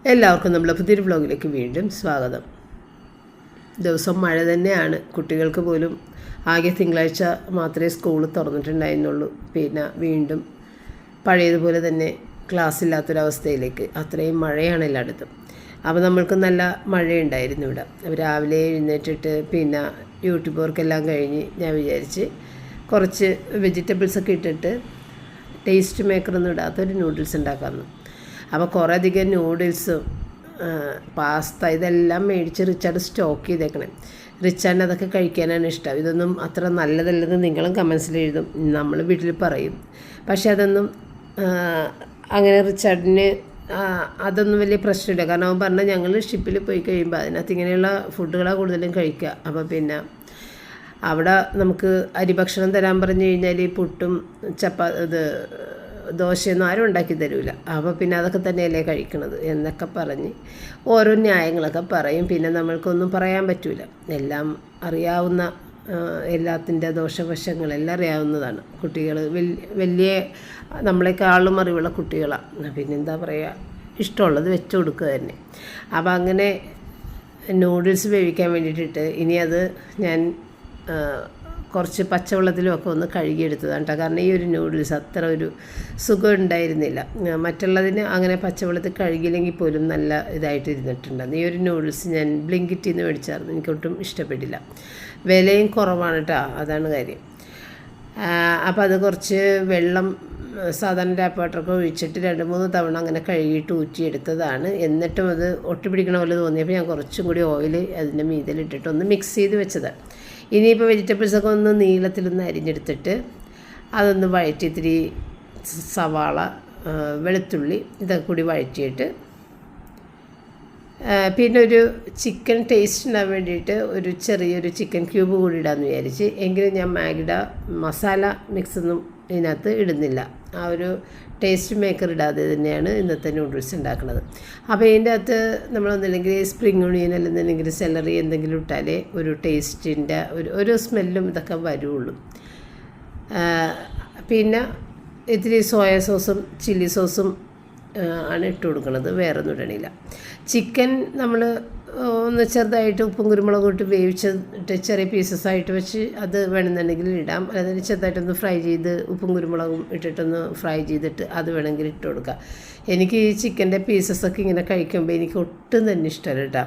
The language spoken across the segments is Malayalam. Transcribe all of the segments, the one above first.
എല്ലാവർക്കും നമ്മളെ പുതിയൊരു വ്ലോഗിലേക്ക് വീണ്ടും സ്വാഗതം. ദിവസം മഴ തന്നെയാണ്. കുട്ടികൾക്ക് പോലും ആകെ തിങ്കളാഴ്ച മാത്രമേ സ്കൂൾ തുറന്നിട്ടുണ്ടായിരുന്നുള്ളൂ. പിന്നെ വീണ്ടും പഴയതുപോലെ തന്നെ ക്ലാസ് ഇല്ലാത്തൊരവസ്ഥയിലേക്ക്. അത്രയും മഴയാണ് എല്ലായിടത്തും. അപ്പോൾ നമ്മൾക്ക് നല്ല മഴയുണ്ടായിരുന്നു ഇവിടെ. രാവിലെ എഴുന്നേറ്റിട്ട് പിന്നെ യൂട്യൂബ് വർക്കെല്ലാം കഴിഞ്ഞ് ഞാൻ വിചാരിച്ച് കുറച്ച് വെജിറ്റബിൾസൊക്കെ ഇട്ടിട്ട് ടേസ്റ്റ് മേക്കറൊന്നും ഇടാത്തൊരു നൂഡിൽസ് ഉണ്ടാക്കാമെന്ന്. അപ്പോൾ കുറേ അധികം നൂഡിൽസും പാസ്ത ഇതെല്ലാം മേടിച്ച് റിച്ചാർഡ് സ്റ്റോക്ക് ചെയ്തേക്കണേ. റിച്ചാർഡിന് അതൊക്കെ കഴിക്കാനാണ് ഇഷ്ടം. ഇതൊന്നും അത്ര നല്ലതല്ലെന്ന് നിങ്ങളും കമൻസിൽ എഴുതും, നമ്മൾ വീട്ടിൽ പറയും. പക്ഷേ അതൊന്നും അങ്ങനെ റിച്ചാർഡിന് അതൊന്നും വലിയ പ്രശ്നമില്ല. കാരണം അവൻ പറഞ്ഞാൽ ഞങ്ങൾ ഷിപ്പിൽ പോയി കഴിയുമ്പോൾ അതിനകത്ത് ഇങ്ങനെയുള്ള ഫുഡുകളാണ് കൂടുതലും കഴിക്കുക. അപ്പോൾ പിന്നെ അവിടെ നമുക്ക് അരിഭക്ഷണം തരാൻ പറഞ്ഞു കഴിഞ്ഞാൽ പുട്ടും ദോശയൊന്നും ആരും ഉണ്ടാക്കി തരില്ല. അപ്പോൾ പിന്നെ അതൊക്കെ തന്നെയല്ലേ കഴിക്കണത് എന്നൊക്കെ പറഞ്ഞ് ഓരോ ന്യായങ്ങളൊക്കെ പറയും. പിന്നെ നമ്മൾക്കൊന്നും പറയാൻ പറ്റില്ല. എല്ലാം അറിയാവുന്ന എല്ലാത്തിൻ്റെ ദോഷവശങ്ങളെല്ലാം അറിയാവുന്നതാണ്. കുട്ടികൾ വലിയ നമ്മളെക്കാളും അറിവുള്ള കുട്ടികളാണ്. പിന്നെന്താ പറയുക, ഇഷ്ടമുള്ളത് വെച്ച് കൊടുക്കുക തന്നെ. അപ്പോൾ അങ്ങനെ നൂഡിൽസ് വേവിക്കാൻ വേണ്ടിയിട്ടിട്ട് ഇനി അത് ഞാൻ കുറച്ച് പച്ചവെള്ളത്തിലുമൊക്കെ ഒന്ന് കഴുകിയെടുത്തതാണ് കേട്ടോ. കാരണം ഈ ഒരു നൂഡിൽസ് അത്ര ഒരു സുഖം ഉണ്ടായിരുന്നില്ല. മറ്റുള്ളതിന് അങ്ങനെ പച്ചവെള്ളത്തിൽ കഴുകിയില്ലെങ്കിൽ പോലും നല്ല ഇതായിട്ട് ഇരുന്നിട്ടുണ്ട്. ഈ ഒരു നൂഡിൽസ് ഞാൻ ബ്ലിങ്കിറ്റിൽ നിന്ന് മേടിച്ചായിരുന്നു. എനിക്കൊട്ടും ഇഷ്ടപ്പെട്ടില്ല. വിലയും കുറവാണ് കേട്ടോ, അതാണ് കാര്യം. അപ്പോൾ അത് കുറച്ച് വെള്ളം സാധാരണ ടാപ്പ് വാട്ടറൊക്കെ ഒഴിച്ചിട്ട് 2-3 തവണ അങ്ങനെ കഴുകിയിട്ട് ഊറ്റിയെടുത്തതാണ്. എന്നിട്ടും അത് ഒട്ടിപ്പിടിക്കണ പോലെ തോന്നിയപ്പോൾ ഞാൻ കുറച്ചും കൂടി ഓയിൽ അതിൻ്റെ മീതിലിട്ടിട്ട് ഒന്ന് മിക്സ് ചെയ്ത് വെച്ചത്. ഇനിയിപ്പോൾ വെജിറ്റബിൾസൊക്കെ ഒന്ന് നീളത്തിലൊന്ന് അരിഞ്ഞെടുത്തിട്ട് അതൊന്ന് വഴറ്റി ഇത്തിരി സവാള, വെളുത്തുള്ളി ഇതൊക്കെ കൂടി വഴറ്റിയിട്ട് പിന്നെ ഒരു ചിക്കൻ ടേസ്റ്റ് ഉണ്ടാകാൻ വേണ്ടിയിട്ട് ഒരു ചെറിയൊരു ചിക്കൻ ക്യൂബ് കൂടി ഇടാമെന്ന് വിചാരിച്ച്. എങ്കിലും ഞാൻ മാഗിയുടെ മസാല മിക്സൊന്നും ഇതിനകത്ത് ഇടുന്നില്ല. ആ ഒരു ടേസ്റ്റ് മേക്കർ ഇടാതെ തന്നെയാണ് ഇന്നത്തെ നൂഡിൽസ് ഉണ്ടാക്കുന്നത്. അപ്പോൾ ഇതിൻ്റെ അകത്ത് നമ്മളൊന്നില്ലെങ്കിൽ സ്പ്രിംഗ് ഒണിയൻ അല്ലെന്നുണ്ടെങ്കിൽ സെലറി എന്തെങ്കിലും ഇട്ടാലേ ഒരു ടേസ്റ്റിൻ്റെ ഒരു സ്മെല്ലും ഇതൊക്കെ വരുള്ളൂ. പിന്നെ ഇത്തിരി സോയ സോസും ചില്ലി സോസും ആണ് ഇട്ട് കൊടുക്കുന്നത്, വേറെ ഒന്നും ഇടണില്ല. ചിക്കൻ നമ്മൾ ഒന്ന് ചെറുതായിട്ട് ഉപ്പും കുരുമുളകും ഇട്ട് വേവിച്ചിട്ട് ചെറിയ പീസസായിട്ട് വെച്ച് അത് വേണമെന്നുണ്ടെങ്കിൽ ഇടാം. അതായത് ചെറുതായിട്ടൊന്ന് ഫ്രൈ ചെയ്ത് ഉപ്പും കുരുമുളകും ഇട്ടിട്ടൊന്ന് ഫ്രൈ ചെയ്തിട്ട് അത് വേണമെങ്കിൽ ഇട്ട് കൊടുക്കുക. എനിക്ക് ഈ ചിക്കൻ്റെ പീസസൊക്കെ ഇങ്ങനെ കഴിക്കുമ്പോൾ എനിക്ക് ഒട്ടും തന്നെ ഇഷ്ടമല്ല കേട്ടോ.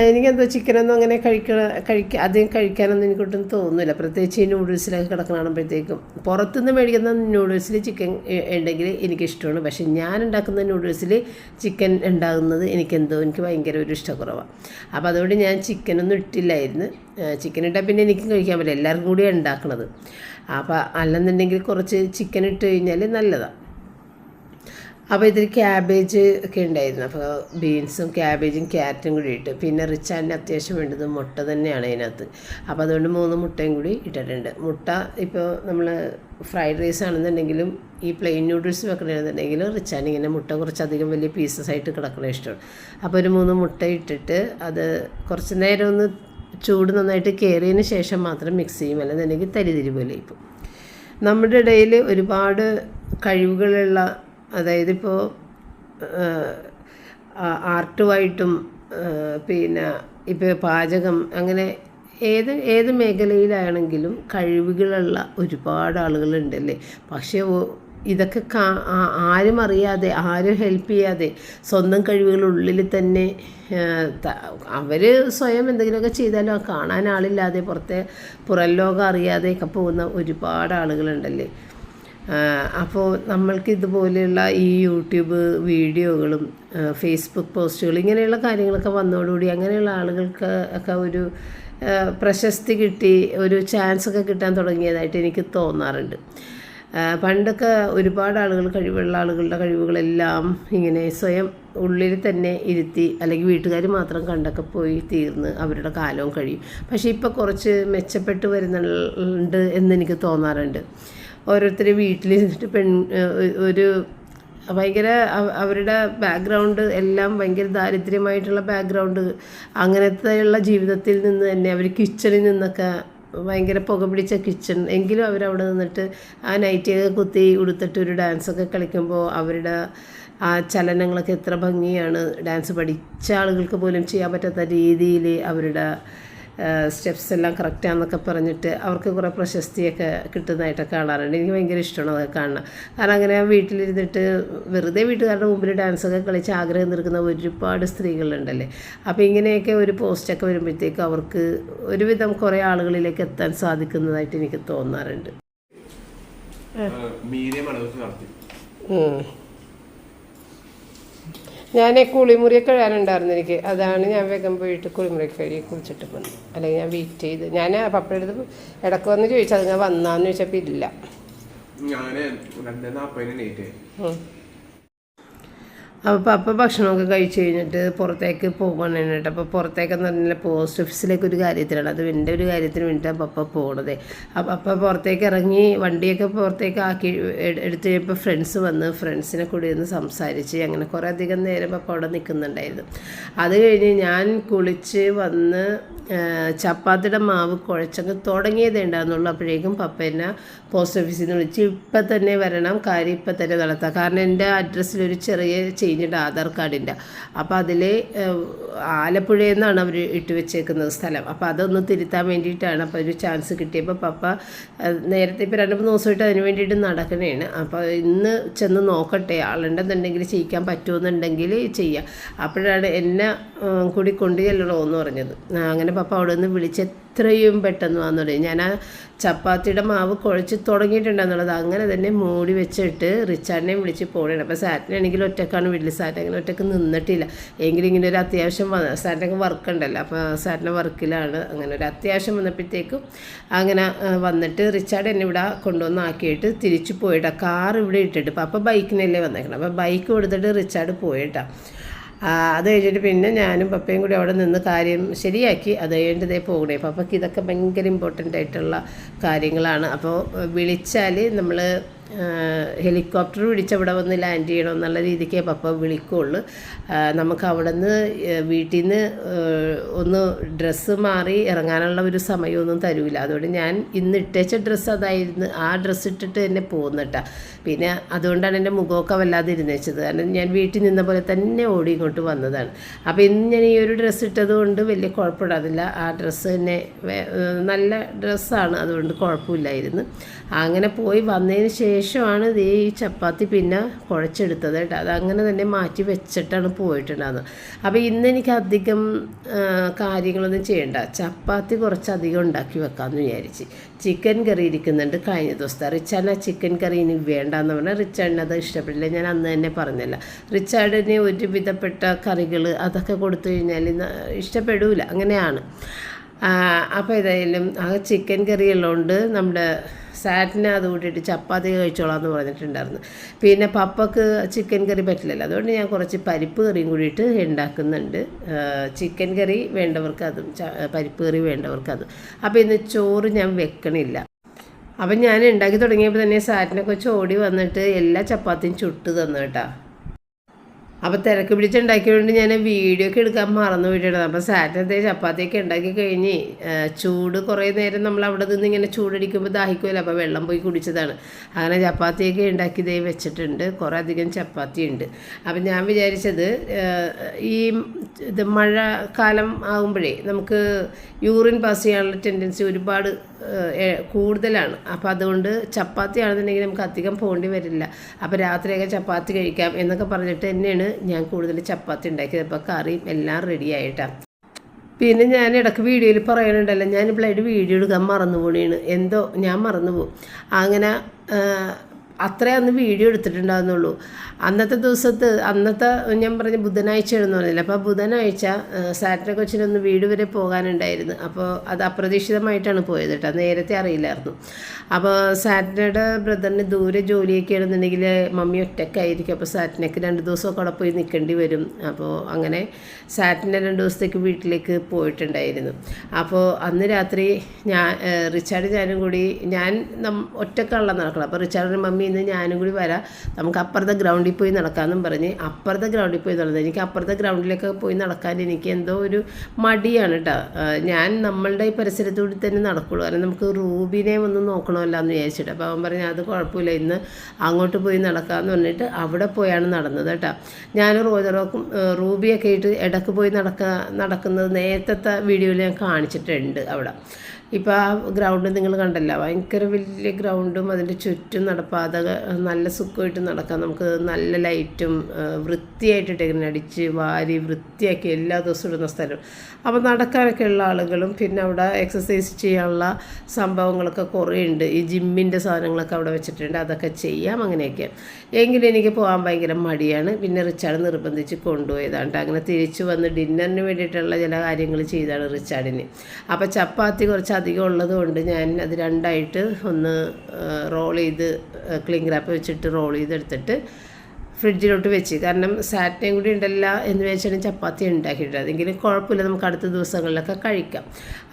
എനിക്കെന്തോ ചിക്കനൊന്നും അങ്ങനെ അധികം കഴിക്കാനൊന്നും എനിക്കൊട്ടും തോന്നുന്നില്ല. പ്രത്യേകിച്ച് ഈ നൂഡിൽസിലൊക്കെ കിടക്കണം കാണുമ്പോഴത്തേക്കും. പുറത്തുനിന്ന് മേടിക്കുന്ന നൂഡിൽസിൽ ചിക്കൻ ഉണ്ടെങ്കിൽ എനിക്കിഷ്ടമാണ്. പക്ഷേ ഞാൻ ഉണ്ടാക്കുന്ന നൂഡിൽസിൽ ചിക്കൻ ഉണ്ടാകുന്നത് എനിക്ക് ഭയങ്കര ഒരു ഇഷ്ടക്കുറവാണ്. അപ്പോൾ അതുകൊണ്ട് ഞാൻ ചിക്കനൊന്നും ഇട്ടില്ലായിരുന്നു. ചിക്കൻ ഇട്ടാൽ പിന്നെ എനിക്കും കഴിക്കാൻ പറ്റില്ല, എല്ലാവർക്കും കൂടിയാണ് ഉണ്ടാക്കുന്നത്. അപ്പോൾ അല്ലെന്നുണ്ടെങ്കിൽ കുറച്ച് ചിക്കൻ ഇട്ട് കഴിഞ്ഞാൽ നല്ലതാണ്. അപ്പോൾ ഇതിൽ ക്യാബേജ് ഒക്കെ ഉണ്ടായിരുന്നു. അപ്പോൾ ബീൻസും ക്യാബേജും ക്യാരറ്റും കൂടി ഇട്ട്, പിന്നെ റിച്ചാറിന് അത്യാവശ്യം വേണ്ടത് മുട്ട തന്നെയാണ് അതിനകത്ത്. അപ്പോൾ അതുകൊണ്ട് 3 മുട്ടയും കൂടി ഇട്ടിട്ടുണ്ട്. മുട്ട ഇപ്പോൾ നമ്മൾ ഫ്രൈഡ് റൈസ് ആണെന്നുണ്ടെങ്കിലും ഈ പ്ലെയിൻ നൂഡിൽസ് വെക്കണമെന്നുണ്ടെങ്കിലും റിച്ചാറിന് ഇങ്ങനെ മുട്ട കുറച്ചധികം വലിയ പീസസായിട്ട് കിടക്കണ ഇഷ്ടമാണ്. അപ്പോൾ ഒരു 3 മുട്ട ഇട്ടിട്ട് അത് കുറച്ച് നേരം ഒന്ന് ചൂട് നന്നായിട്ട് കയറിയതിന് ശേഷം മാത്രം മിക്സ് ചെയ്യും, അല്ലെന്നുണ്ടെങ്കിൽ തരിതിരി പോലെ ഇപ്പം. നമ്മുടെ ഇടയിൽ ഒരുപാട് കഴിവുകളുള്ള, അതായത് ഇപ്പോൾ ആർട്ടുമായിട്ടും പിന്നെ ഇപ്പോൾ പാചകം അങ്ങനെ ഏത് മേഖലയിലാണെങ്കിലും കഴിവുകളുള്ള ഒരുപാട് ആളുകളുണ്ടല്ലേ. പക്ഷേ ഇതൊക്കെ ആരും അറിയാതെ, ആരും ഹെൽപ്പ് ചെയ്യാതെ, സ്വന്തം കഴിവുകളുള്ളിൽ തന്നെ അവർ സ്വയം എന്തെങ്കിലുമൊക്കെ ചെയ്താലും കാണാൻ ആളില്ലാതെ പുറം ലോകം അറിയാതെയൊക്കെ പോകുന്ന ഒരുപാട് ആളുകളുണ്ടല്ലേ. അപ്പോൾ നമ്മൾക്ക് ഇതുപോലെയുള്ള ഈ യൂട്യൂബ് വീഡിയോകളും ഫേസ്ബുക്ക് പോസ്റ്റുകൾ ഇങ്ങനെയുള്ള കാര്യങ്ങളൊക്കെ വന്നതോടുകൂടി അങ്ങനെയുള്ള ആളുകൾക്ക് ഒക്കെ ഒരു പ്രശസ്തി കിട്ടി, ഒരു ചാൻസൊക്കെ കിട്ടാൻ തുടങ്ങിയതായിട്ട് എനിക്ക് തോന്നാറുണ്ട്. പണ്ടൊക്കെ ഒരുപാട് ആളുകൾ, കഴിവുള്ള ആളുകളുടെ കഴിവുകളെല്ലാം ഇങ്ങനെ സ്വയം ഉള്ളിൽ തന്നെ ഇരുത്തി, അല്ലെങ്കിൽ വീട്ടുകാർ മാത്രം കണ്ടൊക്കെ പോയി തീർന്ന് അവരുടെ കാലവും കഴിയും. പക്ഷേ ഇപ്പോൾ കുറച്ച് മെച്ചപ്പെട്ട് വരുന്നുണ്ട് എന്നെനിക്ക് തോന്നാറുണ്ട്. ഓരോരുത്തർ വീട്ടിലിരുന്നിട്ട് ഒരു ഭയങ്കര അവരുടെ ബാക്ക്ഗ്രൗണ്ട് എല്ലാം ഭയങ്കര ദാരിദ്ര്യമായിട്ടുള്ള ബാക്ക്ഗ്രൗണ്ട്, അങ്ങനത്തെയുള്ള ജീവിതത്തിൽ നിന്ന് തന്നെ അവർ കിച്ചണിൽ നിന്നൊക്കെ ഭയങ്കര പുക പിടിച്ച കിച്ചൺ എങ്കിലും അവരവിടെ നിന്നിട്ട് ആ നൈറ്റിയൊക്കെ കുത്തി ഉടുത്തിട്ട് ഒരു ഡാൻസൊക്കെ കളിക്കുമ്പോൾ അവരുടെ ആ ചലനങ്ങളൊക്കെ എത്ര ഭംഗിയാണ്. ഡാൻസ് പഠിച്ച ആളുകൾക്ക് പോലും ചെയ്യാൻ പറ്റാത്ത രീതിയിൽ അവരുടെ സ്റ്റെപ്സ് എല്ലാം കറക്റ്റാണെന്നൊക്കെ പറഞ്ഞിട്ട് അവർക്ക് കുറേ പ്രശസ്തിയൊക്കെ കിട്ടുന്നതായിട്ടൊക്കെ കാണാറുണ്ട്. എനിക്ക് ഭയങ്കര ഇഷ്ടമാണ് അതൊക്കെ കാണണം. കാരണം അങ്ങനെ വീട്ടിലിരുന്നിട്ട് വെറുതെ വീട്ടുകാരുടെ മുമ്പിൽ ഡാൻസൊക്കെ കളിച്ച് ആഗ്രഹം തീർക്കുന്ന ഒരുപാട് സ്ത്രീകളുണ്ടല്ലേ. അപ്പോൾ ഇങ്ങനെയൊക്കെ ഒരു പോസ്റ്റൊക്കെ വരുമ്പോഴത്തേക്കും അവർക്ക് ഒരുവിധം കുറേ ആളുകളിലേക്ക് എത്താൻ സാധിക്കുന്നതായിട്ട് എനിക്ക് തോന്നാറുണ്ട്. ഞാൻ കുളിമുറിയൊക്കെ കഴുകാനുണ്ടായിരുന്നു എനിക്ക്. അതാണ് ഞാൻ വേഗം പോയിട്ട് കുളിമുറിയൊക്കെ കഴുകി കുളിച്ചിട്ട് വന്നു. അല്ലെങ്കിൽ ഞാൻ വെയിറ്റ് ചെയ്ത് ഞാൻ പപ്പയുടെ അടുത്ത് ഇടയ്ക്ക് വന്ന് ചോദിച്ചാൽ ഞാൻ വന്നാന്ന് ചോദിച്ചപ്പോൾ ഇല്ല. അപ്പോൾ പപ്പ ഭക്ഷണമൊക്കെ കഴിച്ച് കഴിഞ്ഞിട്ട് പുറത്തേക്ക് പോകണം കേട്ടോ. അപ്പോൾ പുറത്തേക്കെന്ന് പറഞ്ഞാൽ പോസ്റ്റ് ഓഫീസിലേക്ക് ഒരു കാര്യത്തിലാണ്, അത് എൻ്റെ ഒരു കാര്യത്തിന് വേണ്ടിയിട്ടാണ് പപ്പ പോകണത്. അപ്പോൾ പപ്പ പുറത്തേക്ക് ഇറങ്ങി വണ്ടിയൊക്കെ പുറത്തേക്ക് ആക്കി എടുത്ത് കഴിയുമ്പോൾ ഫ്രണ്ട്സ് വന്ന് ഫ്രണ്ട്സിനെ കൂടി ഒന്ന് സംസാരിച്ച് അങ്ങനെ കുറേ അധികം നേരം പപ്പ അവിടെ നിൽക്കുന്നുണ്ടായിരുന്നു. അത് കഴിഞ്ഞ് ഞാൻ കുളിച്ച് വന്ന് ചപ്പാത്തിയുടെ മാവ് കുഴച്ചങ്ങ് തുടങ്ങിയതേ ഉണ്ടാകുന്നുള്ളൂ. അപ്പോഴേക്കും പപ്പ എന്നെ പോസ്റ്റ് ഓഫീസിൽ നിന്ന് വിളിച്ച് ഇപ്പം തന്നെ വരണം, കാര്യം ഇപ്പം തന്നെ നടത്താം. കാരണം എൻ്റെ അഡ്രസ്സിലൊരു ചെറിയ ചേഞ്ചുണ്ട് ആധാർ കാർഡിൻ്റെ. അപ്പോൾ അതിൽ ആലപ്പുഴയിൽ നിന്നാണ് അവർ ഇട്ട് വെച്ചേക്കുന്നത് സ്ഥലം. അപ്പോൾ അതൊന്ന് തിരുത്താൻ വേണ്ടിയിട്ടാണ്. അപ്പോൾ ഒരു ചാൻസ് കിട്ടിയപ്പോൾ പപ്പ നേരത്തെ ഇപ്പോൾ 2-3 ദിവസമായിട്ട് അതിന് വേണ്ടിയിട്ട് നടക്കണേണ്. അപ്പോൾ ഇന്ന് ചെന്ന് നോക്കട്ടെ, ആളുണ്ടെന്നുണ്ടെങ്കിൽ ചെയ്യിക്കാൻ പറ്റുമെന്നുണ്ടെങ്കിൽ ചെയ്യാം. അപ്പോഴാണ് എന്നെ കൂടി കൊണ്ടു ചെല്ലണോ എന്ന് പറഞ്ഞത്. അങ്ങനെ പപ്പ അവിടെ നിന്ന് വിളിച്ച് എത്രയും പെട്ടെന്ന് വന്നു തുടങ്ങി. ഞാൻ ആ ചപ്പാത്തിയുടെ മാവ് കുഴച്ച് തുടങ്ങിയിട്ടുണ്ടെന്നുള്ളത് അങ്ങനെ തന്നെ മൂടി വെച്ചിട്ട് റിച്ചാർഡിനെയും വിളിച്ച് പോകണം. അപ്പോൾ സാറ്റിനാണെങ്കിൽ ഒറ്റക്കാണ് വീട്ടിൽ. സാറ്റ് അങ്ങനെ ഒറ്റക്ക് നിന്നിട്ടില്ല. എങ്കിലും ഇങ്ങനെ ഒരു അത്യാവശ്യം വന്നു. സാറ്റിനൊക്കെ വർക്ക് ഉണ്ടല്ലോ, അപ്പോൾ സാറ്റിൻ്റെ വർക്കിലാണ്. അങ്ങനെ ഒരു അത്യാവശ്യം വന്നപ്പോഴത്തേക്കും അങ്ങനെ വന്നിട്ട് റിച്ചാർഡ് എന്നെ ഇവിടെ കൊണ്ടുവന്നാക്കിയിട്ട് തിരിച്ചു പോയിട്ടാണ്. കാർ ഇവിടെ ഇട്ടിട്ട് അപ്പോൾ ബൈക്കിനല്ലേ വന്നേക്കണം. അപ്പോൾ ബൈക്ക് കൊടുത്തിട്ട് റിച്ചാർഡ് പോയിട്ടാണ്. അത് കഴിഞ്ഞിട്ട് പിന്നെ ഞാനും പപ്പയും കൂടി അവിടെ നിന്ന് കാര്യം ശരിയാക്കി. അത് കഴിഞ്ഞിട്ട് ഇതേ പോകണേ. പപ്പയ്ക്ക് ഇതൊക്കെ ഭയങ്കര ഇമ്പോർട്ടൻ്റ് ആയിട്ടുള്ള കാര്യങ്ങളാണ്. അപ്പോൾ വിളിച്ചാൽ നമ്മൾ ഹെലികോപ്റ്റർ പിടിച്ച് അവിടെ വന്ന് ലാൻഡ് ചെയ്യണം എന്നുള്ള രീതിക്കേ പപ്പ വിളിക്കുള്ളൂ. നമുക്ക് അവിടെ നിന്ന് വീട്ടിൽ നിന്ന് ഒന്ന് ഡ്രസ്സ് മാറി ഇറങ്ങാനുള്ള ഒരു സമയമൊന്നും തരൂല. അതുകൊണ്ട് ഞാൻ ഇന്ന് ഇട്ടേച്ച ഡ്രസ്സ് അതായിരുന്നു. ആ ഡ്രസ്സ് ഇട്ടിട്ട് തന്നെ പോകുന്നിട്ടാ. പിന്നെ അതുകൊണ്ടാണ് എൻ്റെ മുഖമൊക്കെ വല്ലാതെ ഇരുന്നേച്ചത്. കാരണം ഞാൻ വീട്ടിൽ നിന്ന പോലെ തന്നെ ഓടി ഇങ്ങോട്ട് വന്നതാണ്. അപ്പോൾ ഇന്ന് ഞാൻ ഈ ഒരു ഡ്രസ്സ് ഇട്ടത് കൊണ്ട് വലിയ കുഴപ്പമിടാതില്ല. ആ ഡ്രസ്സ് തന്നെ നല്ല ഡ്രസ്സാണ്, അതുകൊണ്ട് കുഴപ്പമില്ലായിരുന്നു. അങ്ങനെ പോയി വന്നതിന് ശേഷമാണ് ഈ ചപ്പാത്തി പിന്നെ കുഴച്ചെടുത്തത് കേട്ടോ. അതങ്ങനെ തന്നെ മാറ്റി വെച്ചിട്ടാണ് പോയിട്ടുണ്ടാകുന്നത്. അപ്പോൾ ഇന്ന് എനിക്ക് അധികം കാര്യങ്ങളൊന്നും ചെയ്യണ്ട, ചപ്പാത്തി കുറച്ചധികം ഉണ്ടാക്കി വെക്കാമെന്ന് വിചാരിച്ച്. ചിക്കൻ കറി ഇരിക്കുന്നുണ്ട് കഴിഞ്ഞ ദിവസത്തെ. റിച്ചാർഡിന് ആ ചിക്കൻ കറി ഇനി വേണ്ടാന്ന് പറഞ്ഞാൽ റിച്ചാർഡിന് അത് ഇഷ്ടപ്പെടില്ല. ഞാൻ അന്ന് തന്നെ പറഞ്ഞല്ല, റിച്ചാർഡിന് ഒരുവിധപ്പെട്ട കറികൾ അതൊക്കെ കൊടുത്തു കഴിഞ്ഞാൽ ഇഷ്ടപ്പെടില്ല, അങ്ങനെയാണ്. അപ്പോൾ ഏതായാലും ആ ചിക്കൻ കറി ഉള്ളതുകൊണ്ട് നമ്മുടെ സാറ്റിനെ അത് കൂട്ടിയിട്ട് ചപ്പാത്തി കഴിച്ചോളാം എന്ന് പറഞ്ഞിട്ടുണ്ടായിരുന്നു. പിന്നെ പപ്പക്ക് ചിക്കൻ കറി പറ്റില്ലല്ലോ, അതുകൊണ്ട് ഞാൻ കുറച്ച് പരിപ്പ് കറിയും കൂടിയിട്ട് ഉണ്ടാക്കുന്നുണ്ട്. ചിക്കൻ കറി വേണ്ടവർക്ക് അതും പരിപ്പ് കറി വേണ്ടവർക്ക് അതും. അപ്പോൾ ഇന്ന് ചോറ് ഞാൻ വെക്കണില്ല. അപ്പം ഞാൻ ഉണ്ടാക്കി തുടങ്ങിയപ്പോൾ തന്നെ സാറ്റിനൊക്കെ ചോടി വന്നിട്ട് എല്ലാ ചപ്പാത്തിയും ചുട്ട് തന്നു കേട്ടോ. അപ്പോൾ തിരക്ക് പിടിച്ചുണ്ടാക്കിയതുകൊണ്ട് ഞാൻ വീഡിയോ ഒക്കെ എടുക്കാൻ മറന്നു പോയിട്ടുണ്ട്. അപ്പോൾ സാറ്റർഡേ ചപ്പാത്തിയൊക്കെ ഉണ്ടാക്കി കഴിഞ്ഞ് ചൂട് കുറേ നേരം നമ്മൾ അവിടെ നിന്ന് ഇങ്ങനെ ചൂടടിക്കുമ്പോൾ ദാഹിക്കുമല്ലോ, അപ്പോൾ വെള്ളം പോയി കുടിച്ചതാണ്. അങ്ങനെ ചപ്പാത്തിയൊക്കെ ഉണ്ടാക്കി ഇതേ വെച്ചിട്ടുണ്ട്. കുറേ അധികം ചപ്പാത്തി ഉണ്ട്. അപ്പം ഞാൻ വിചാരിച്ചത് ഈ മഴക്കാലം ആകുമ്പോഴേ നമുക്ക് യൂറിൻ പാസ് ചെയ്യാനുള്ള ടെൻഡൻസി ഒരുപാട് കൂടുതലാണ്. അപ്പോൾ അതുകൊണ്ട് ചപ്പാത്തി ആണെന്നുണ്ടെങ്കിൽ നമുക്ക് അധികം പോകേണ്ടി വരില്ല. അപ്പോൾ രാത്രിയൊക്കെ ചപ്പാത്തി കഴിക്കാം എന്നൊക്കെ പറഞ്ഞിട്ട് തന്നെയാണ് ഞാൻ കൂടുതൽ ചപ്പാത്തി ഉണ്ടാക്കിയത്. അപ്പോൾ കറിയും എല്ലാം റെഡി ആയിട്ടാണ്. പിന്നെ ഞാൻ ഇടയ്ക്ക് വീഡിയോയിൽ പറയുന്നുണ്ടല്ലോ, ഞാനിപ്പോഴായിട്ട് വീഡിയോ എടുക്കാൻ മറന്നു പോണേണ്. എന്തോ ഞാൻ മറന്നു പോകും. അങ്ങനെ അത്രേ അന്ന് വീഡിയോ എടുത്തിട്ടുണ്ടാകുന്നുള്ളൂ. അന്നത്തെ ഞാൻ പറഞ്ഞ ബുധനാഴ്ചയാണെന്ന് പറഞ്ഞില്ല. അപ്പോൾ ബുധനാഴ്ച സാറ്റർഡേ കൊച്ചിനൊന്ന് വീട് വരെ പോകാനുണ്ടായിരുന്നു. അപ്പോൾ അത് അപ്രതീക്ഷിതമായിട്ടാണ് പോയത് കേട്ടോ, നേരത്തെ അറിയില്ലായിരുന്നു. അപ്പോൾ സാറ്റർഡേ ബ്രദറിന് ദൂരെ ജോലിയൊക്കെ ആണെന്നുണ്ടെങ്കിൽ മമ്മി ഒറ്റയ്ക്കായിരിക്കും. അപ്പോൾ സാറ്റിനൊക്കെ 2 ദിവസമൊക്കെ അവിടെ പോയി നിൽക്കേണ്ടി വരും. അപ്പോൾ അങ്ങനെ സാറ്റിൻ്റെ 2 ദിവസത്തേക്ക് വീട്ടിലേക്ക് പോയിട്ടുണ്ടായിരുന്നു. അപ്പോൾ അന്ന് രാത്രി റിച്ചാർഡ് ഞാനും കൂടി, ഞാൻ ഒറ്റക്കാണല്ലോ നടക്കണം. അപ്പോൾ റിച്ചാർഡിന് മമ്മി ഇന്ന് ഞാനും കൂടി വരാം, നമുക്ക് അപ്പുറത്തെ ഗ്രൗണ്ടിൽ പോയി നടക്കാമെന്നും പറഞ്ഞ് അപ്പുറത്തെ ഗ്രൗണ്ടിൽ പോയി നടന്നത്. എനിക്ക് അപ്പുറത്തെ ഗ്രൗണ്ടിലൊക്കെ പോയി നടക്കാൻ എനിക്ക് എന്തോ ഒരു മടിയാണ് കേട്ടോ. ഞാൻ നമ്മളുടെ ഈ പരിസരത്തൂടി തന്നെ നടക്കുള്ളൂ, കാരണം നമുക്ക് റൂബിനെ ഒന്ന് നോക്കണമല്ലോ എന്ന് വിചാരിച്ചിട്ട്. അപ്പോൾ അവൻ പറഞ്ഞു അത് കുഴപ്പമില്ല, ഇന്ന് അങ്ങോട്ട് പോയി നടക്കാമെന്ന് പറഞ്ഞിട്ട് അവിടെ പോയാണ് നടന്നത് കേട്ടോ. ഞാൻ റൂബിയൊക്കെ ആയിട്ട് ഇടയ്ക്ക് പോയി നടക്കുന്നത് നേരത്തെ വീഡിയോയിൽ ഞാൻ കാണിച്ചിട്ടുണ്ട് അവിടെ. ഇപ്പോൾ ആ ഗ്രൗണ്ട് നിങ്ങൾ കണ്ടല്ലോ, ഭയങ്കര വലിയ ഗ്രൗണ്ടും അതിൻ്റെ ചുറ്റും നടപ്പാത, നല്ല സുഖമായിട്ട് നടക്കാം. നമുക്ക് നല്ല ലൈറ്റും വൃത്തിയായിട്ടിട്ട് അടിച്ച് വാരി വൃത്തിയാക്കി എല്ലാ ദിവസവും ഇടുന്ന സ്ഥലം. അപ്പോൾ നടക്കാനൊക്കെ ഉള്ള ആളുകളും പിന്നെ അവിടെ എക്സസൈസ് ചെയ്യാനുള്ള സംഭവങ്ങളൊക്കെ കുറേ ഉണ്ട്. ഈ ജിമ്മിൻ്റെ സാധനങ്ങളൊക്കെ അവിടെ വെച്ചിട്ടുണ്ട്, അതൊക്കെ ചെയ്യാം അങ്ങനെയൊക്കെ. എങ്കിലും എനിക്ക് പോകാൻ ഭയങ്കര മടിയാണ്. പിന്നെ റിച്ചാർഡ് നിർബന്ധിച്ച് കൊണ്ടുപോയതാണ്. അങ്ങനെ തിരിച്ചു വന്ന് ഡിന്നറിന് വേണ്ടിയിട്ടുള്ള ചില കാര്യങ്ങൾ ചെയ്താണ് റിച്ചാർഡിന്. അപ്പോൾ ചപ്പാത്തി കുറച്ച് അധികം ഉള്ളതുകൊണ്ട് ഞാൻ അത് രണ്ടായിട്ട് ഒന്ന് റോൾ ചെയ്ത് ക്ലിംഗ് റാപ്പ് വെച്ചിട്ട് റോൾ ചെയ്തെടുത്തിട്ട് ഫ്രിഡ്ജിലോട്ട് വെച്ച്. കാരണം സാറ്റർഡേയും കൂടി ഉണ്ടല്ല എന്ന് വെച്ചാൽ ചപ്പാത്തി ഉണ്ടാക്കിയിട്ട് അതെങ്കിലും കുഴപ്പമില്ല, നമുക്ക് അടുത്ത ദിവസങ്ങളിലൊക്കെ കഴിക്കാം.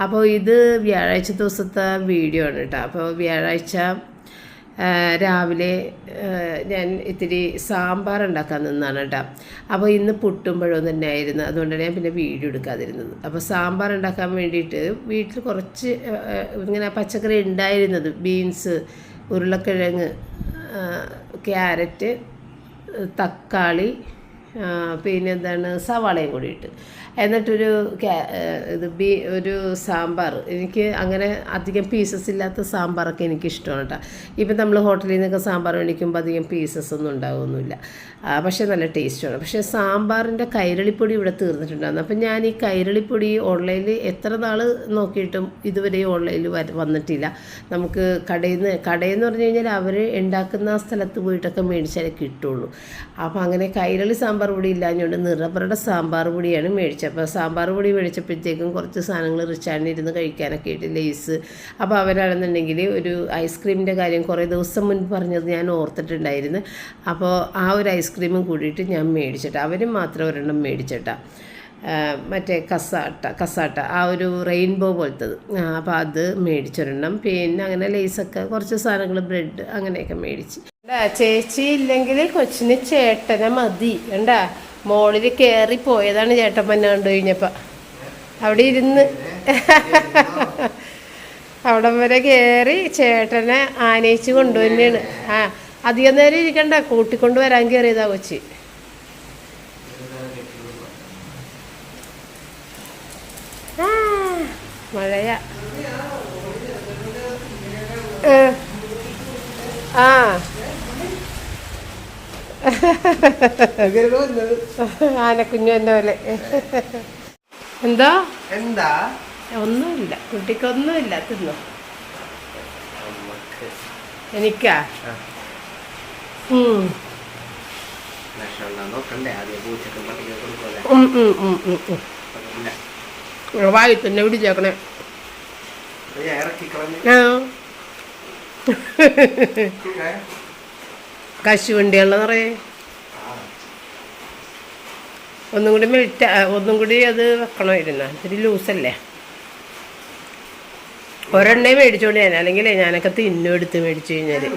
അപ്പോൾ ഇത് വ്യാഴാഴ്ച ദിവസത്തെ വീഡിയോ ആണ് കേട്ടോ. അപ്പോൾ വ്യാഴാഴ്ച രാവിലെ ഞാൻ ഇത്തിരി സാമ്പാർ ഉണ്ടാക്കാൻ നിന്നാണ് കേട്ടോ. അപ്പോൾ ഇന്ന് പുട്ടുമ്പോഴും തന്നെ ആയിരുന്നു, അതുകൊണ്ടാണ് ഞാൻ പിന്നെ വീഡിയോ എടുക്കാതിരുന്നത്. അപ്പോൾ സാമ്പാർ ഉണ്ടാക്കാൻ വേണ്ടിയിട്ട് വീട്ടിൽ കുറച്ച് ഇങ്ങനെ പച്ചക്കറി ഉണ്ടായിരുന്നത്, ബീൻസ്, ഉരുളക്കിഴങ്ങ്, ക്യാരറ്റ്, തക്കാളി, പിന്നെ എന്താണ് സവാളയും കൂടി ഇട്ട് എന്നിട്ടൊരു ഒരു സാമ്പാർ. എനിക്ക് അങ്ങനെ അധികം പീസസ് ഇല്ലാത്ത സാമ്പാറൊക്കെ എനിക്കിഷ്ടമാണ് കേട്ടോ. ഇപ്പം നമ്മൾ ഹോട്ടലിൽ നിന്നൊക്കെ സാമ്പാർ മേടിക്കുമ്പോൾ അധികം പീസസ് ഒന്നും ഉണ്ടാവുമൊന്നുമില്ല, പക്ഷേ നല്ല ടേസ്റ്റാണ്. പക്ഷേ സാമ്പാറിൻ്റെ കൈരളിപ്പൊടി ഇവിടെ തീർന്നിട്ടുണ്ടായിരുന്നു. അപ്പം ഞാൻ ഈ കൈരളിപ്പൊടി ഓൺലൈനിൽ എത്ര നാൾ നോക്കിയിട്ടും ഇതുവരെ ഓൺലൈനിൽ വന്നിട്ടില്ല. നമുക്ക് കടയിൽ നിന്ന് പറഞ്ഞു കഴിഞ്ഞാൽ അവർ ഉണ്ടാക്കുന്ന സ്ഥലത്ത് പോയിട്ടൊക്കെ മേടിച്ചാലേ കിട്ടുള്ളൂ. അപ്പോൾ അങ്ങനെ കൈരളി സാമ്പാർ പൊടി ഇല്ലാഞ്ഞുകൊണ്ട് നിറബറുടെ സാമ്പാർ പൊടിയാണ് മേടിച്ചത്. അപ്പോൾ സാമ്പാർ പൊടി മേടിച്ചപ്പോഴത്തേക്കും കുറച്ച് സാധനങ്ങൾ റിച്ചാർഡിന് ഇരുന്ന് കഴിക്കാനൊക്കെ ആയിട്ട് ലേസ്. അപ്പോൾ അവരാണെന്നുണ്ടെങ്കിൽ ഒരു ഐസ്ക്രീമിൻ്റെ കാര്യം കുറേ ദിവസം മുൻപ് പറഞ്ഞത് ഞാൻ ഓർത്തിട്ടുണ്ടായിരുന്നു. അപ്പോൾ ആ ഒരു ഐസ്ക്രീമും കൂടിയിട്ട് ഞാൻ മേടിച്ചിട്ട്, അവരും മാത്രം ഒരെണ്ണം മേടിച്ചിട്ടാ, മറ്റേ കസാട്ട ആ ഒരു റെയിൻബോ പോലത്തത്. അപ്പോൾ അത് മേടിച്ചൊരെണ്ണം. പിന്നെ അങ്ങനെ ലേസൊക്കെ കുറച്ച് സാധനങ്ങൾ, ബ്രെഡ് അങ്ങനെയൊക്കെ മേടിച്ച്. ചേച്ചി ഇല്ലെങ്കിൽ കൊച്ചിന് ചേട്ടനെ മതി കണ്ടാ. മോളിൽ കയറി പോയതാണ് ചേട്ടൻ പന്ന കണ്ടു കഴിഞ്ഞപ്പോൾ. അവിടെ ഇരുന്ന് അവിടം വരെ കയറി ചേട്ടനെ ആനയിച്ച് കൊണ്ടുതന്നെയാണ്. അധികം നേരം ഇരിക്കണ്ട, കൂട്ടിക്കൊണ്ട് വരാൻ കയറിയതാ കൊച്ചി. മഴയാ. ആനക്കുഞ്ഞു എന്നെ പോലെ. എന്താ ഒന്നുമില്ല, കുട്ടിക്കൊന്നുമില്ല. തിന്നോ? എനിക്കാ വായി തന്നെ പിടിച്ചേക്കണേ. കശുവണ്ടിയുള്ള നിറയെ ഒന്നും കൂടി അത് വെക്കണമായിരുന്നു. ഇത്തിരി ലൂസല്ലേ. ഒരെണ്ണേ മേടിച്ചോണ്ട് ഞാൻ, അല്ലെങ്കിൽ ഞാനൊക്കെ തിന്നും എടുത്ത് മേടിച്ചു കഴിഞ്ഞാല്.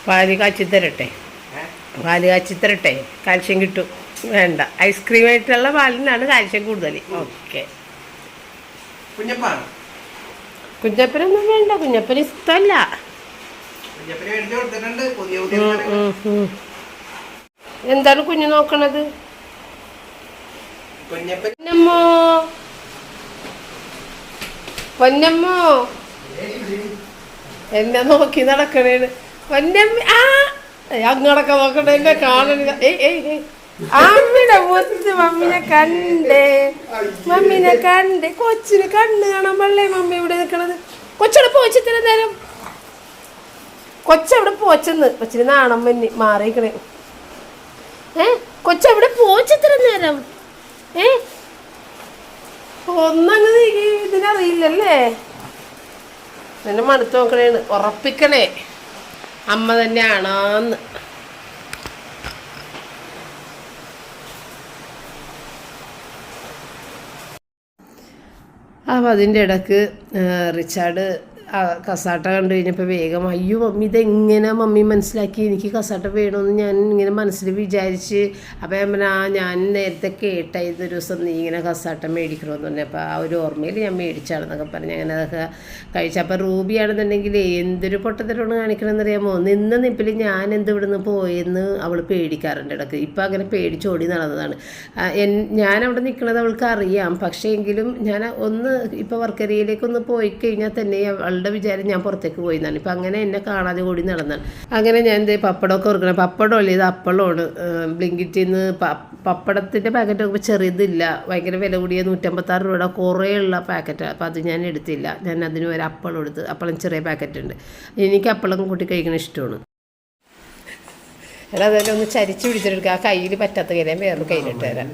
പാല് കാച്ചിത്തരട്ടെ, കാൽഷ്യം കിട്ടും. വേണ്ട, ഐസ്ക്രീമായിട്ടുള്ള പാലിനാണ് കാൽഷ്യം കൂടുതൽ. ഓക്കെ. കുഞ്ഞപ്പനൊന്നും വേണ്ട, കുഞ്ഞപ്പന് ഇഷ്ടമല്ല. എന്താണ് കുഞ്ഞു നോക്കണത്? പൊന്നമ്മോ എന്നെ നോക്കി നടക്കണേണ്. പൊന്നമ്മ അങ്ങടൊക്കെ നോക്കണേ, എന്നെ കാണണ. അമ്മിയുടെ മുത്ത് മമ്മിനെ കണ്ടേ. കൊച്ചിന് കണ്ണ് കാണാൻ പള്ളേ മമ്മി ഇവിടെ നിൽക്കണത്. കൊച്ചവിടെ പോച്ചിത്ര നേരം, കൊച്ചവിടെ പോച്ചെന്ന്. കൊച്ചിന് നാണം വന്നി മാറിയിക്കണേ. കൊച്ചവിടെ പോച്ചിത്ര നേരം. ഒന്നങ്ങ് ഇതിനറിയില്ലല്ലേ. എന്നെ മടുത്ത് നോക്കണേണ്. ഉറപ്പിക്കണേ അമ്മ തന്നെയാണോന്ന്. അപ്പോൾ അതിൻ്റെ ഇടയ്ക്ക് റിച്ചാർഡ് കസാട്ട കണ്ടു കഴിഞ്ഞപ്പോൾ വേഗം അയ്യോ മമ്മി ഇതെങ്ങനെ മമ്മി മനസ്സിലാക്കി എനിക്ക് കസാട്ട വേണമെന്ന് ഞാൻ ഇങ്ങനെ മനസ്സിൽ വിചാരിച്ച്. അപ്പോൾ ഞാൻ പറഞ്ഞാൽ ഞാൻ നേരത്തെ കേട്ട ഇതൊരു ദിവസം നീ ഇങ്ങനെ കസാട്ട മേടിക്കണമെന്ന് പറഞ്ഞു. അപ്പോൾ ആ ഒരു ഓർമ്മയിൽ ഞാൻ മേടിച്ചാണെന്നൊക്കെ പറഞ്ഞ് അങ്ങനെ അതൊക്കെ കഴിച്ചു. അപ്പോൾ റൂബിയാണെന്നുണ്ടെങ്കിൽ എന്തൊരു പൊട്ടത്തരമാണ് കാണിക്കണമെന്നറിയാമോ, നിന്ന നിപ്പിൽ ഞാൻ ഇവിടുന്ന് പോയെന്ന് അവൾ പേടിക്കാറുണ്ട് ഇടയ്ക്ക്. ഇപ്പം അങ്ങനെ പേടിച്ചോടി നടന്നതാണ്. ഞാൻ അവിടെ നിൽക്കുന്നത് അവൾക്ക് അറിയാം. പക്ഷേ എങ്കിലും ഞാൻ ഒന്ന് ഇപ്പോൾ വർക്കരയിലേക്കൊന്ന് പോയി കഴിഞ്ഞാൽ തന്നെ അവളുടെ വിചാരം ഞാൻ പുറത്തേക്ക് പോയി എന്നാണ്. ഇപ്പം അങ്ങനെ എന്നെ കാണാതെ കൂടി നടന്നാണ്. അങ്ങനെ ഞാൻ ഇത് പപ്പടമൊക്കെ ഓർക്കണം. പപ്പടമല്ലേ, ഇത് അപ്പളമാണ്. ബ്ലിങ്കിറ്റിൽ നിന്ന് പപ്പടത്തിൻ്റെ പാക്കറ്റ് നോക്കുമ്പോൾ ചെറിയതില്ല, ഭയങ്കര വില കൂടിയ 156 രൂപയുടെ കുറേ ഉള്ള പാക്കറ്റാണ്. അപ്പോൾ അത് ഞാൻ എടുത്തില്ല. ഞാൻ അതിന് ഒരു അപ്പളം എടുത്ത്. അപ്പളം ചെറിയ പാക്കറ്റ് ഉണ്ട്. എനിക്ക് അപ്പളം കൂട്ടി കഴിക്കണ ഇഷ്ടമാണ്. അല്ല അതെല്ലാം ഒന്ന് ചരിച്ച് പിടിച്ചെടുക്കുക. ആ കയ്യിൽ പറ്റാത്ത കാര്യം വേറെ കയ്യിലിട്ട് തരാം.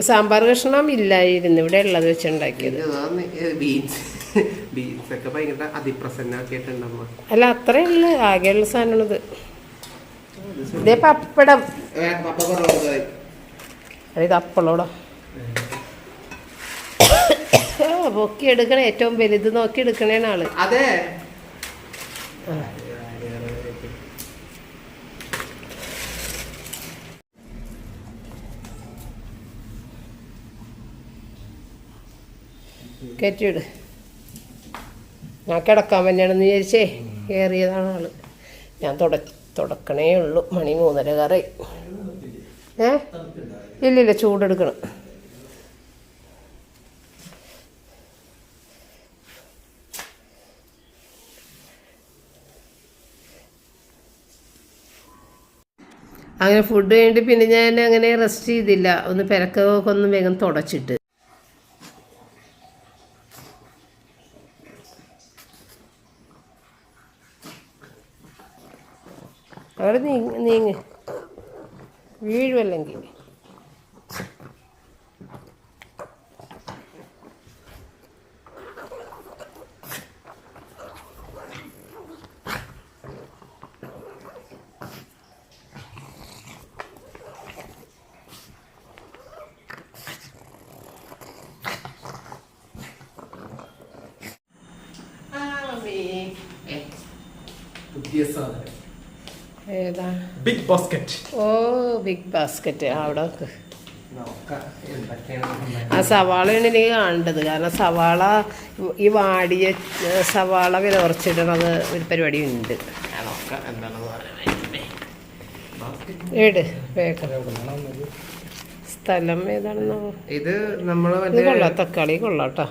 സാമ്പാർ കഷ്ണം ഇല്ലായിരുന്നു, ഇവിടെ ഉള്ളത് വെച്ചുണ്ടാക്കിയത്. അല്ല അത്രേ ഉള്ളു, ആകെയുള്ള സാധനമാണിത്. ഇതേ പപ്പടം, ഇത് അപ്പളോടോ പൊക്കി എടുക്കണേ, ഏറ്റവും വലുത് നോക്കി എടുക്കണേണ് ആള്. അതെ കയറ്റിവിട്. ഞാൻ കിടക്കാൻ തന്നെയാണെന്ന് വിചാരിച്ചേ കയറിയതാണ് ആള്. ഞാൻ തുടക്കണേ ഉള്ളൂ. മണി 3:30 ഇല്ലില്ല, ചൂടെടുക്കണം. അങ്ങനെ ഫുഡ് കഴിഞ്ഞിട്ട് പിന്നെ ഞാൻ അങ്ങനെ റെസ്റ്റ് ചെയ്തില്ല. ഒന്ന് പെരക്കൊക്കെ ഒന്ന് വേഗം തുടച്ചിട്ട് അവിടെ നീങ്ങ് വീഴുമല്ലെങ്കിൽ. പുതിയ സാധനം ഏതാ? Big basket. Oh big basket. അവിടെ ആ സവാളയാണ് എനിക്ക് കാണേണ്ടത്. കാരണം സവാള, ഈ വാടിയ സവാള വില കുറച്ചിടണത് ഒരു പരിപാടി ഉണ്ട്. ഏട് സ്ഥലം ഏതാണെന്നോ. ഇത് നമ്മൾ കൊള്ളാം, തക്കാളി കൊള്ളാം കേട്ടോ.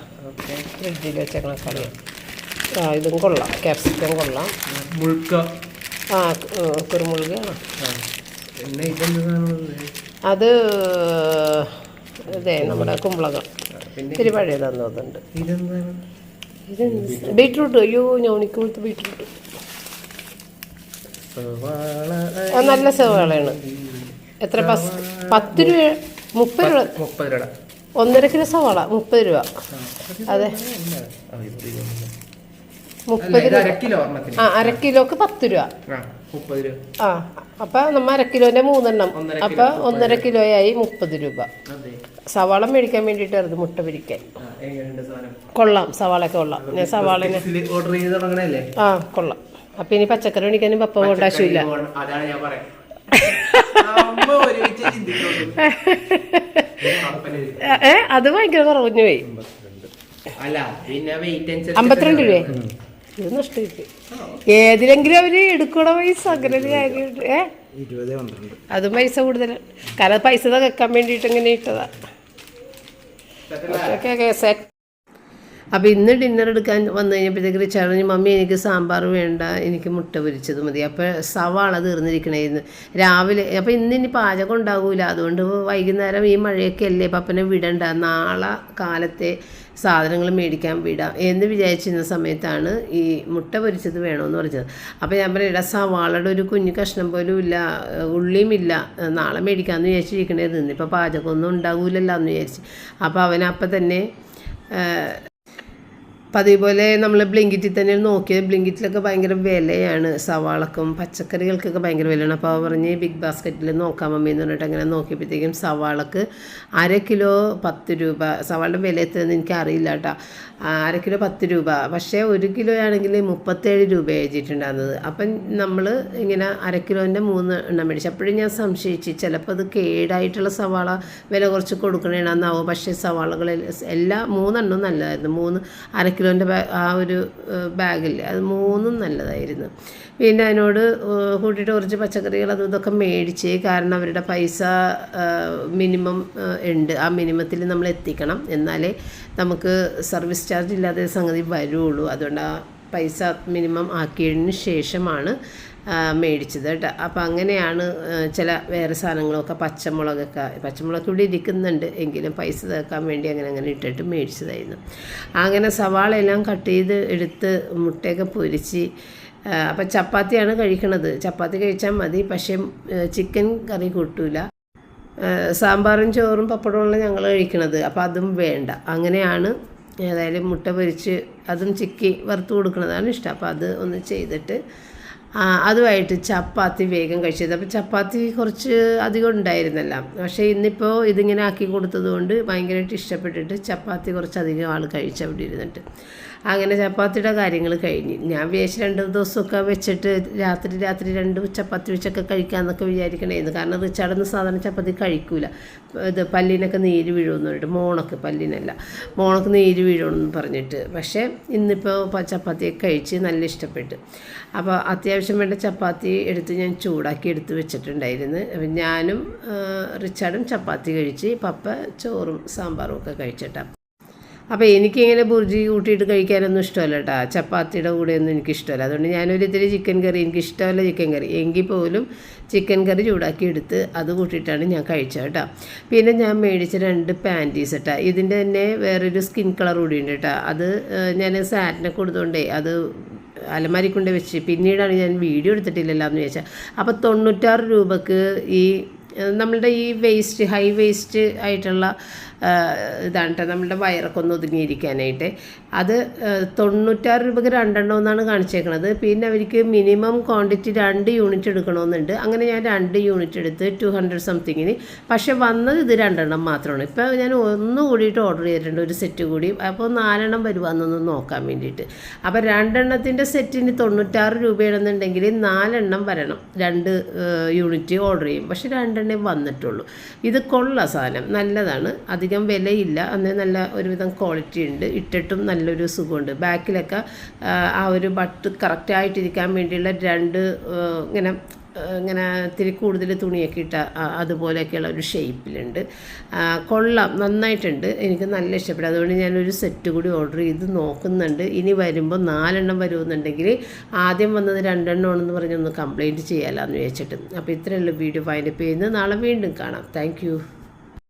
ഫ്രിഡ്ജിൽ വെച്ചേക്കണ തക്കാളി. ആ ഇതും കൊള്ളാം. ക്യാപ്സിക്കം കൊള്ളാം. മുൾക്ക. ആ കുരുമുളകാണ്. അത് അതെ നമ്മുടെ കുമ്പളകം. ഇത്തിരി പഴയതാന്ന് തോന്നുന്നുണ്ട്. ഇത് ബീട്രൂട്ട്. അയ്യോ ഞോണിക്ക് കൊടുത്ത് ബീട്രൂട്ട്. നല്ല സവാളയാണ്. എത്ര 10 രൂപ 30 രൂപ 1.5 കിലോ സവാള 30 രൂപ. അതെ 30 രൂപ. ആ 1/2 കിലോക്ക് 10 രൂപ. ആ അപ്പം നമ്മൾ 1/2 കിലോൻ്റെ 3 എണ്ണം. അപ്പം 1.5 കിലോയായി 30 രൂപ. സവാള മേടിക്കാൻ വേണ്ടിയിട്ടായിരുന്നു, മുട്ട പിരിക്കാൻ. കൊള്ളാം, സവാളയൊക്കെ കൊള്ളാം. ഞാൻ സവാളനെ ഓർഡർ ചെയ്ത് തുടങ്ങണല്ലേ. ആ കൊള്ളാം. അപ്പം ഇനി പച്ചക്കറി മേടിക്കാനും പപ്പ കൊണ്ട് ആവശ്യമില്ല. അത് ഭയങ്കര കുറഞ്ഞു പോയി. 52 രൂപ. ഇത് നഷ്ടമായി. ഏതിലെങ്കിലും അവര് എടുക്കണ പൈസ അങ്ങനെ കാര്യമുണ്ട്. അതും പൈസ കൂടുതലാണ്. കാരണം പൈസ വെക്കാൻ വേണ്ടിയിട്ട് ഇങ്ങനെ ഇട്ടതാ. അപ്പോൾ ഇന്ന് ഡിന്നർ എടുക്കാൻ വന്നു കഴിഞ്ഞപ്പോഴത്തേക്ക് റിച്ചാർഡ് മമ്മി എനിക്ക് സാമ്പാർ വേണ്ട, എനിക്ക് മുട്ട പൊരിച്ചത് മതി. അപ്പോൾ സവാള തീർന്നിരിക്കണേന്ന് രാവിലെ. അപ്പോൾ ഇന്നിനി പാചകം ഉണ്ടാകില്ല, അതുകൊണ്ട് വൈകുന്നേരം ഈ മഴയൊക്കെ അല്ലേ പപ്പനെ വിടണ്ട, നാളെ കാലത്തെ സാധനങ്ങൾ മേടിക്കാൻ വിടാം എന്ന് വിചാരിച്ചിരുന്ന സമയത്താണ് ഈ മുട്ട പൊരിച്ചത് വേണമെന്ന് പറഞ്ഞത്. അപ്പോൾ ഞാൻ പറയാം സവാളയുടെ ഒരു കുഞ്ഞു കഷ്ണം പോലും ഇല്ല, ഉള്ളിയും ഇല്ല, നാളെ മേടിക്കാമെന്ന് വിചാരിച്ചിരിക്കണേന്ന്. ഇന്നിപ്പോൾ പാചകമൊന്നും ഉണ്ടാകില്ലല്ലോ എന്ന് വിചാരിച്ച്. അപ്പോൾ അവനപ്പം തന്നെ അപ്പം അതേപോലെ നമ്മൾ ബ്ലിങ്കിറ്റിൽ തന്നെ നോക്കിയത് ബ്ലിങ്കിറ്റിലൊക്കെ ഭയങ്കര വിലയാണ്, സവാളക്കും പച്ചക്കറികൾക്കൊക്കെ ഭയങ്കര വിലയാണ്. അപ്പോൾ പറഞ്ഞ് ബിഗ് ബാസ്ക്കറ്റിൽ നോക്കാം മമ്മി എന്ന് പറഞ്ഞിട്ട് അങ്ങനെ നോക്കിയപ്പോഴത്തേക്കും സവാളക്ക് 1 കിലോ 10 രൂപ. സവാളയുടെ വില എത്രയെന്ന് എനിക്ക് അറിയില്ല കേട്ടോ. 1 കിലോ 10 രൂപ, പക്ഷേ 1 കിലോ ആണെങ്കിൽ 37 രൂപ എഴുതിയിട്ടുണ്ടാകുന്നത്. അപ്പം നമ്മൾ ഇങ്ങനെ 1 കിലോൻ്റെ 3 എണ്ണം മേടിച്ചു. അപ്പോഴും ഞാൻ സംശയിച്ചു ചിലപ്പോൾ അത് കേടായിട്ടുള്ള സവാള വില കുറച്ച് കൊടുക്കണേണെന്നാവും. പക്ഷേ സവാളകളിൽ എല്ലാ 3 എണ്ണം നല്ലതായിരുന്നു. 1 കിലോൻ്റെ ആ ഒരു ബാഗില്ലേ, അത് 3 നല്ലതായിരുന്നു. പിന്നെ അതിനോട് കൂട്ടിയിട്ട് കുറച്ച് പച്ചക്കറികൾ അതും ഇതൊക്കെ മേടിച്ച്, കാരണം അവരുടെ പൈസ മിനിമം ഉണ്ട്. ആ മിനിമത്തിൽ നമ്മൾ എത്തിക്കണം, എന്നാലേ നമുക്ക് സർവീസ് ചാർജ് ഇല്ലാതെ സംഗതി വരുള്ളൂ. അതുകൊണ്ട് ആ പൈസ മിനിമം ആക്കിയതിന് ശേഷമാണ് മേടിച്ചത് കേട്ടോ. അപ്പോൾ അങ്ങനെയാണ് ചില വേറെ സാധനങ്ങളൊക്കെ പച്ചമുളക് ഇവിടെ ഇരിക്കുന്നുണ്ട്, എങ്കിലും പൈസ തേക്കാൻ വേണ്ടി അങ്ങനെ ഇട്ടിട്ട് മേടിച്ചതായിരുന്നു. അങ്ങനെ സവാള എല്ലാം കട്ട് ചെയ്ത് എടുത്ത് മുട്ടയൊക്കെ പൊരിച്ച്. അപ്പോൾ ചപ്പാത്തിയാണ് കഴിക്കണത്. ചപ്പാത്തി കഴിച്ചാൽ മതി, പക്ഷേ ചിക്കൻ കറി കൂട്ടൂല. സാമ്പാറും ചോറും പപ്പടമുള്ള ഞങ്ങൾ കഴിക്കണത്, അപ്പോൾ അതും വേണ്ട. അങ്ങനെയാണ് ഏതായാലും മുട്ട പൊരിച്ച് അതും ചിക്കി വറുത്ത് കൊടുക്കുന്നതാണ് ഇഷ്ടം. അപ്പോൾ അത് ഒന്ന് ചെയ്തിട്ട് അതുമായിട്ട് ചപ്പാത്തി വേഗം കഴിച്ചത്. അപ്പോൾ ചപ്പാത്തി കുറച്ച് അധികം ഉണ്ടായിരുന്നല്ല, പക്ഷേ ഇന്നിപ്പോൾ ഇതിങ്ങനെ ആക്കി കൊടുത്തത് കൊണ്ട് ഭയങ്കരമായിട്ട് ഇഷ്ടപ്പെട്ടിട്ട് ചപ്പാത്തി കുറച്ചധികം ആൾ കഴിച്ച് അവിടെ ഇരുന്നിട്ട്. അങ്ങനെ ചപ്പാത്തിയുടെ കാര്യങ്ങൾ കഴിഞ്ഞ് ഞാൻ വിചാരിച്ച് 2 ദിവസമൊക്കെ വെച്ചിട്ട് രാത്രി 2 ചപ്പാത്തി വെച്ചൊക്കെ കഴിക്കാമെന്നൊക്കെ വിചാരിക്കണമായിരുന്നു. കാരണം റിച്ചാർഡൊന്നും സാധാരണ ചപ്പാത്തി കഴിക്കൂല. ഇത് പല്ലിനൊക്കെ നീര് വീഴുമെന്ന് പറഞ്ഞിട്ട്, മോണക്ക് നീര് വീഴുമെന്ന് പറഞ്ഞിട്ട്. പക്ഷേ ഇന്നിപ്പോൾ ചപ്പാത്തിയൊക്കെ കഴിച്ച് നല്ല ഇഷ്ടപ്പെട്ടു. അപ്പോൾ അത്യാവശ്യം വേണ്ട ചപ്പാത്തി എടുത്ത് ഞാൻ ചൂടാക്കി എടുത്ത് വെച്ചിട്ടുണ്ടായിരുന്നു. ഞാനും റിച്ചാർഡും ചപ്പാത്തി കഴിച്ച്, പപ്പ ചോറും സാമ്പാറും ഒക്കെ കഴിച്ചിട്ടാണ്. അപ്പോൾ എനിക്കിങ്ങനെ ബുർജി കൂട്ടിയിട്ട് കഴിക്കാനൊന്നും ഇഷ്ടമല്ല കേട്ടോ. ചപ്പാത്തിയുടെ കൂടെയൊന്നും എനിക്കിഷ്ടമല്ല. അതുകൊണ്ട് ഞാനൊരു ഇത്തിരി ചിക്കൻ കറി, എനിക്കിഷ്ടമല്ല ചിക്കൻ കറി, എങ്കിൽ പോലും ചിക്കൻ കറി ചൂടാക്കി എടുത്ത് അത് കൂട്ടിയിട്ടാണ് ഞാൻ കഴിച്ചത് കേട്ടോ. പിന്നെ ഞാൻ മേടിച്ച 2 പാൻറ്റീസ് കേട്ടോ. ഇതിൻ്റെ തന്നെ വേറൊരു സ്കിൻ കളർ കൂടി ഉണ്ട് കേട്ടോ. അത് ഞാൻ സാറ്റിനെ കൊടുത്തോണ്ടേ അത് അലമാരി കൊണ്ട് വെച്ച്, പിന്നീടാണ് ഞാൻ വീഡിയോ എടുത്തിട്ടില്ലല്ലോ എന്ന് ചോദിച്ചാൽ. അപ്പോൾ 96 രൂപക്ക് ഈ നമ്മളുടെ ഈ ഹൈ വേസ്റ്റ് ആയിട്ടുള്ള ഇതാണ് കേട്ടോ, നമ്മളുടെ വയറൊക്കെ ഒന്ന് ഒതുങ്ങിയിരിക്കാനായിട്ട്. അത് 96 രൂപയ്ക്ക് 2 എണ്ണം എന്നാണ് കാണിച്ചേക്കണത്. പിന്നെ അവർക്ക് മിനിമം ക്വാണ്ടിറ്റി 2 യൂണിറ്റ് എടുക്കണമെന്നുണ്ട്. അങ്ങനെ ഞാൻ 2 യൂണിറ്റ് എടുത്ത് 200 സംതിങ്ങിന്. പക്ഷെ വന്നത് ഇത് 2 എണ്ണം മാത്രമാണ്. ഇപ്പോൾ ഞാൻ ഒന്ന് കൂടിയിട്ട് ഓർഡർ ചെയ്തിട്ടുണ്ട്, ഒരു സെറ്റ് കൂടി. അപ്പോൾ 4 എണ്ണം വരുവാന്നൊന്ന് നോക്കാൻ വേണ്ടിയിട്ട്. അപ്പോൾ 2 എണ്ണത്തിൻ്റെ സെറ്റിന് 96 രൂപയാണെന്നുണ്ടെങ്കിൽ 4 എണ്ണം വരണം, 2 യൂണിറ്റ് ഓർഡർ ചെയ്യും. പക്ഷെ 2 എണ്ണേ വന്നിട്ടുള്ളൂ. ഇത് കൊള്ള സാധനം, നല്ലതാണ്, അധികം വിലയില്ല, അന്ന് നല്ല ഒരുവിധം ക്വാളിറ്റി ഉണ്ട്, ഇട്ടിട്ടും നല്ലൊരു സുഖമുണ്ട്. ബാക്കിലൊക്കെ ആ ഒരു ബട്ട് കറക്റ്റായിട്ടിരിക്കാൻ വേണ്ടിയുള്ള 2 ഇങ്ങനെ ഇത്തിരി കൂടുതൽ തുണിയൊക്കെ ഇട്ട അതുപോലെയൊക്കെയുള്ള ഒരു ഷേപ്പിലുണ്ട്. കൊള്ളാം, നന്നായിട്ടുണ്ട്, എനിക്ക് നല്ല ഇഷ്ടപ്പെട്ടു. അതുകൊണ്ട് ഞാനൊരു സെറ്റ് കൂടി ഓർഡർ ചെയ്ത് നോക്കുന്നുണ്ട്. ഇനി വരുമ്പോൾ 4 എണ്ണം വരുമെന്നുണ്ടെങ്കിൽ ആദ്യം വന്നത് 2 എണ്ണമാണെന്ന് പറഞ്ഞൊന്ന് കംപ്ലയിൻറ്റ് ചെയ്യാമല്ലോ എന്ന് വെച്ചിട്ട്. അപ്പോൾ ഇത്രയുള്ള വീഡിയോ ഫൈൻഡപ്പ് ചെയ്യുന്നത്. നാളെ വീണ്ടും കാണാം. താങ്ക്